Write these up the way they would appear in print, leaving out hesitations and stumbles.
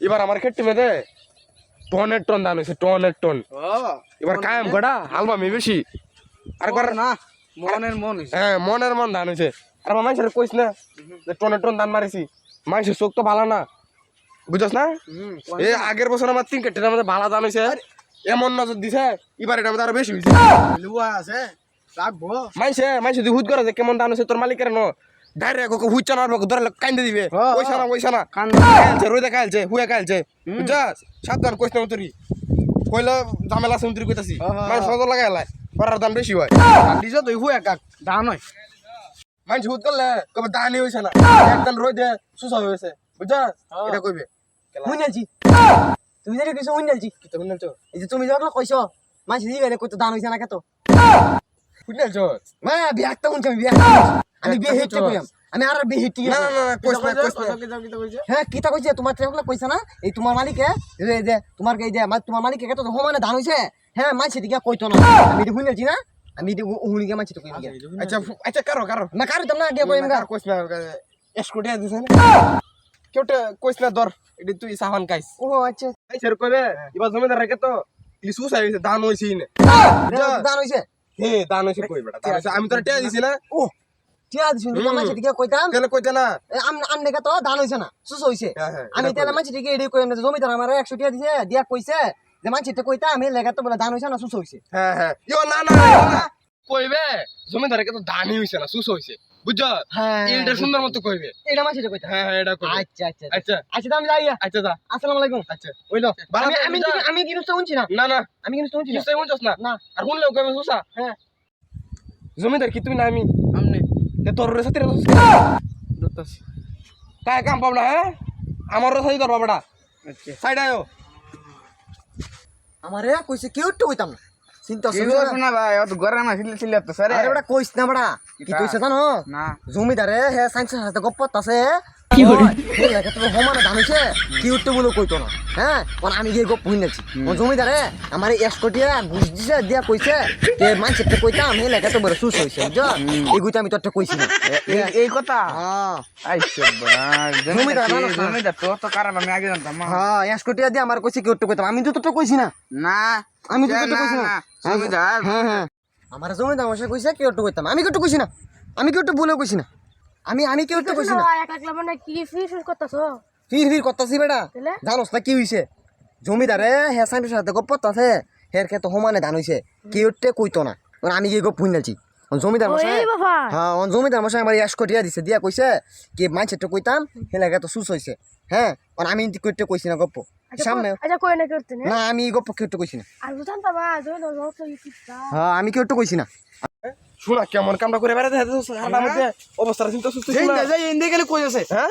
এবার আমার ক্ষেত্রে মেয়েদে টনের টন দান হয়েছে, টনের টন। এবার কায়াম কটা আলবামি বেশি আর করে না মনের মন হইছে। হ্যাঁ মনের মন ধান হয়েছে। আর আমার মানুষের কইস না যে টনের টন দান মারিছি, মানুষের চোখ তো ভালো না, বুঝছ না? এই আগের বছর আমার 3 কেটের মধ্যে ভালো দান হয়েছে, এমন নজর দিছে এবার এটা মধ্যে আরো বেশি হয়েছে। লুয়া আছে রাখবো মাইসে তুই হুদ করে যে কেমন দান হয়েছে তোর মালিকের ন ডাইরেক্ট হুইচা না ধরে কান্দে দিবে। ওইসা না খাইলছে রোদে খাইলছে হুয়ে খাইলছে, বুঝছস? সাবধান কইস না তুই কইলে ঝামেলা আছে তুই কইতাছি মানুষ নজর লাগাই লাই পরার দাম বেশি হয়। দিছ তুই হুয়া কাক দান হয় মানুষ হুদ করলে কবে দানি হয়েছে না, একদম রোদে সুসা হয়েছে, বুঝছস? এটা কইবে শুনেছি তুমি যেটা কিছু শুনেছি কি তো শুনছো এই যে তুমি যখন কইছো মাছ দিয়ে গেলে কত দান হইছে না কত শুনছো? মা বিয়ে একটা শুনছি আমি বিয়ে হেঁটে কইলাম আমি আর বিয়ে হেঁটে না না না কইস না কইস না। হ্যাঁ কিতা কইছে তোমার ট্রেকলা কইছে না এই তোমার মালিকে এই যে তোমার এই যে তোমার মালিকে কত সমানে দান হইছে। হ্যাঁ মাছ দিকে কইতো না আমি এটা শুনেছি না, আমি এটা হুনিকে মাছ তো কইনি। আচ্ছা আচ্ছা কারো না কারো তো না গিয়ে কইম গা কইস না এসকোটিয়া দিছে না কেউটা কইস না ধর এটা তুই সাহান খাইস। ও আচ্ছা এই স্যার কইবে এবার জমিদার রেখে তো লিসু সাইছে দান হইছে না দান হইছে। হে দান হইছে কই বেটা দান হইছে আমি তোরা টিয়া দিছি না। ও ঠিক আছে শুনি মাছ দিকে কইতাম কেন কইতে না আমনে কত দান হইছে না সুস হইছে। হ্যাঁ আমি তাহলে মাছ দিকে এডি কইম না জমিদার আমার 100 টাকা দিছে দিয়া কইছে যে মানছিতে কইতা আমি লেগা তো বলে দান হইছে না সুস হইছে। হ্যাঁ হ্যাঁ ইও না না না কইবে জমিদার রেখে তো দানই হইছে না সুস হইছে, বুঝছ? হ্যাঁ এটা সুন্দর মতো কইবে। এটা মানছিতে কইতা। হ্যাঁ হ্যাঁ এটা কইবে। আচ্ছা আচ্ছা আচ্ছা আচ্ছা আমি যাই আচ্ছা যা আসসালামু আলাইকুম। আচ্ছা হইলো ভালো আমি আমি আমি কি নুস্তা শুনছি না না না আমি কি নুস্তা শুনছি না নিশ্চয় শুনছস না না আর শুনলেও কইবে সুসা। হ্যাঁ জমিদার কি তুই না আমি আমনে তে তোর সাথে দত্তাস তাই কাম পাব না। হ্যাঁ আমার সাথে তোর বাবাটা আচ্ছা সাইড আয়ো। আমারে কইছে কেউ তো কইতাম না চিন্তা কি শুনছ শোনা ভাই অত গরম আছিল ছিল তো স্যার আরে ওটা কইছ না বড়া কি কইছে জানো না জমিদারে হে সাইন্সের সাথে গপ্পত আছে কি হই হে লাগে তো সমানে দাম হইছে কি উঠতে বলে কইতো না। হ্যাঁ কোন আমি গিয়ে গপ হইনাছি ও জমিদারে আমার 1 কোটিয়া ঘুষ দিছে দিয়া কইছে যে মানছিতে কইতাম হে লাগে তো বড় সুস হইছে বুঝছ এগুতে আমি তোরটা কইছি না। এই কথা হ্যাঁ আইছে বড় জমিদার তো কারণ আমি আগে জানতাম হ্যাঁ 1 কোটিয়া দিয়া আমার কইছে কি উঠতে কইতাম আমি তো তোরটা কইছি না। না আমি তো তোরটা কইছি না জমিদার হ্যাঁ হ্যাঁ আমার জমিদার মশাই কইছে কি উঠতে কইতাম আমি কি উঠতে কইছি না, আমি কি উঠতে বলে কইছি না, আমি কি উঠতে কইছি না। এক এক লবণ কি ফিস করতেছো ফির করতাছি বেটা তাহলে? জানোস না কি হইছে জমিদারে হে সাইন্সের সাথে গপ্পত আছে হের ক্ষেত্রে সমানে ধান হইছে কি উঠতে কইতো না আমি গিয়ে গপ হইনাছি জমিদার মশাই। ওই বাবা হ্যাঁ জমিদার মশাই আমার 1 কোটিয়া দিছে দিয়া কইছে কি মানছেটা কইতাম হে লাগে তো সুস হইছে। হ্যাঁ আমি কইতে কইছি না গপ্প সামনে আচ্ছা কই না করতে না না আমি গপ্প কি উঠতে কইছি না। আর বুঝান বাবা জয় দল তো ইকিটা হ্যাঁ আমি কি উঠতে কইছি না। শোনা কেমন কামটা করে বেড়াতে হাঁটার মধ্যে অবস্থাটা চিন্তা সুস্থ ছিল না। যাই ইন্দে গেলে কই আছে হ্যাঁ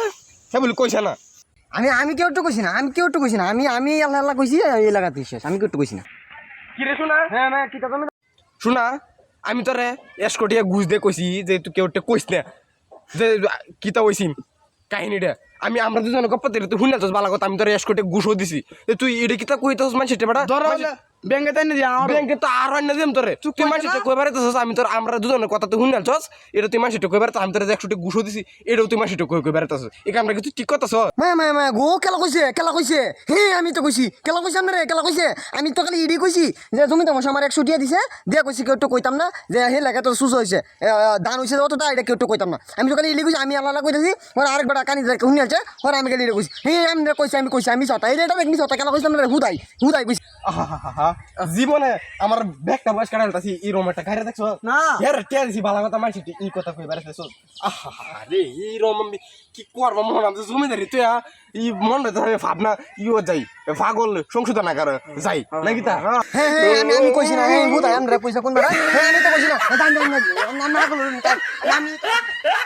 হ্যাঁ বলি কইছে না আমি কি উঠতে কইছি না, আমি কি উঠতে কইছি না, আমি আল্লাহ আল্লাহ কইছি এই লাগাতে শেষ আমি কি উঠতে কইছি না। কি রে শোনা হ্যাঁ না কি তা তুমি শোনা আমি তোরে 1 কোটিয়া ঘুষ দিয়ে কইছি যে তুই কেউ কইস না যে কিতা হইছিন কাহিনীটা আমরা দুজনে গপ্প দিলে তুই শুনে ভালো কথা আমি তোর 1 কোটি ঘুষও দিছি তুই এটা কিতা কইতাছ মানুষটা বেটা ধরো ব্যাংকে তাই না দিয়া আমার ব্যাংকে তো আর অন্য দিম তোরে তুই মানুষটা কইবারে তো আমি তোর আমরা দুজনের কথা তুই শুনছস এটা তুই মানুষটা কইবারে তো আমি তোর 100 টি ঘুষও দিছি এটাও তুই মানুষটা কইবারে তো এই কামটা কি তুই ঠিক কথাছ? মা গো কেলা কইছে হে আমি তো কইছি কেলা কইছে আমরে কেলা কইছে আমি তো খালি ইডি কইছি যে তুমি তো মশা আমার 100 টিয়া দিছে দিয়া কইছি কেউ তো কইতাম না যে হে লাগা তো সুস হইছে দান হইছে অতটা এটা কেউ তো কইতাম না আমি তো খালি ইডি কইছি আমি আল্লাহ আল্লাহ কইতাছি ওর আরেকবার কানি শুনিয়াছে ওর আমি খালি ইডি কইছি হে আমি কইছি আমি সতা এই এটা দেখনি সতা কেলা কইছিলাম রে হুদাই কইছি জীবনে আমার ব্যাগটা বয়স কাটালতাছি এই রোমাটা খাইরা দেখছ না ইয়ার টিয়া দিছি ভালো কথা মানুষটি এই কথা কইবারে দেখছ রে এই রোম কি করব মন আমি জমিদারি তুই এই মনটা তো আমি ভাবনা ইও যাই পাগল সংশোধন না করে যাই নাকি তা হ্যাঁ আমি কইছি না হে হুদাই আমরা পয়সা কোন বেড়া হে আমি তো কইছি না না না না না